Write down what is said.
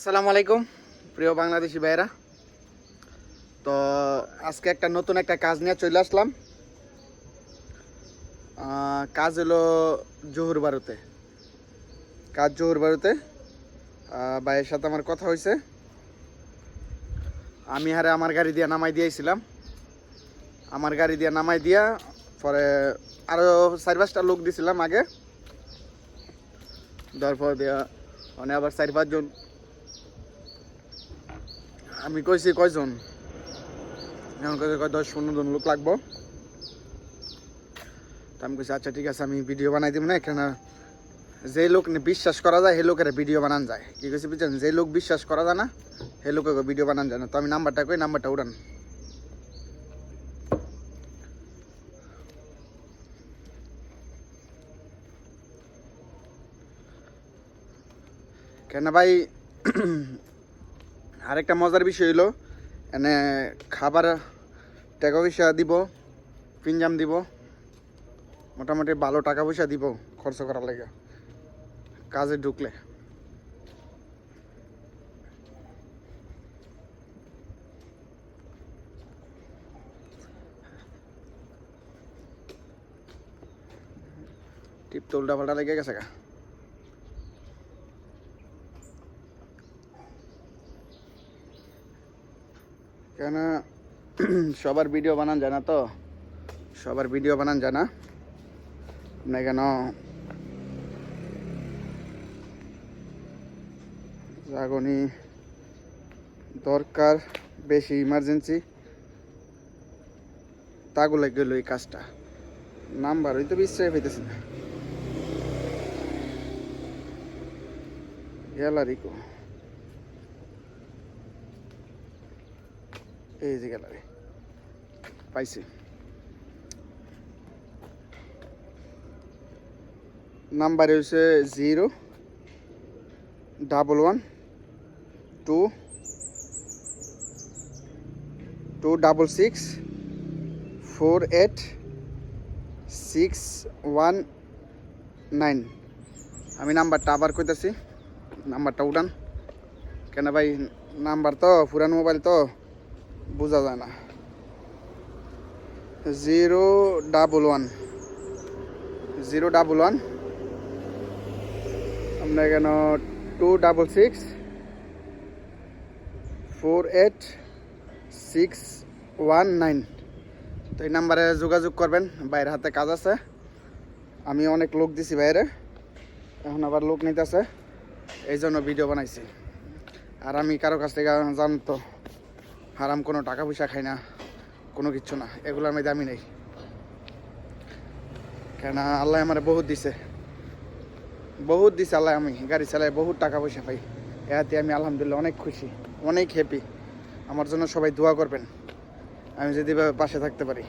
আসসালামু আলাইকুম প্রিয় বাংলাদেশি ভাইরা। তো আজকে নতুন একটা কাজ নিয়ে চলে আসলাম। কাজ হলো জহুর বারুতে। ভাইয়ের সাথে আমার কথা হয়েছে। আমি আমার গাড়ি দিয়ে নামাই দিয়েছিলাম। আমার গাড়ি দিয়ে নামাই দিয়া পরে আরও 4-5টা লোক দিছিলাম আগে। দেওয়ার পর দিয়া মানে আবার 4-5 জন। আমি কইছি কয়জন, এখন কয়েছে 10-15 জন লোক লাগবো। তো আমি কইছি আচ্ছা ঠিক আছে, আমি ভিডিও বানাই দিব না। এখানে যে লোক বিশ্বাস করা যায় সেই লোকের ভিডিও বানান যায়। কি কইছি বুঝছেন? যে লোক বিশ্বাস করা যায় না সেই লোকের ভিডিও বানান যায় না। তো আমি নাম্বারটা কই, নাম্বারটা উড়ান। কেন ভাই, আরেকটা মজার বিষয় হইলো এনে খাবার টাকা পয়সা দিব, পিনজাম দিব, মোটামুটি ভালো টাকা পয়সা দিব খরচ করার লাগে কাজে ঢুকলে। টিপ তো উল্টা পাল্টা লেগে গেছে গা। কেন সবার ভিডিও বানান যায় না, তো সবার ভিডিও বানান যায় না। আপনি কেন যখনই দরকার, বেশি ইমার্জেন্সি, তাগুলো গেল এই কাজটা। নাম্বার হয়তো বিশ্বাস পাইতেছি না। গ্যালারিকো, এই যে গ্যালারি পাইছি। নাম্বার হচ্ছে 01122664861 আমি নাম্বারটা আবার কইতাছি, নাম্বারটা উঠান। কেন ভাই, নাম্বার তো পুরান মোবাইল তো বোঝা যায় না। 011 আপনার কেন 2664861 তো এই নাম্বারে যোগাযোগ করবেন। বাইরের হাতে কাজ আছে, আমি অনেক লোক দিছি বাইরে, এখন আবার লোক নিতেছে, এই জন্য ভিডিও বানাইছি। আর আমি কারো কাছ থেকে জানতো হারাম কোনো টাকা পয়সা খাই না, কোনো কিচ্ছু না, এগুলোর মধ্যে আমি নেই। কেন আল্লাহ আমার বহুত দিছে আল্লাহ। আমি গাড়ি চালাই, বহুত টাকা পয়সা পাই। এতে আমি আলহামদুলিল্লাহ অনেক খুশি, অনেক হ্যাপি। আমার জন্য সবাই দোয়া করবেন, আমি যদি পাশে থাকতে পারি।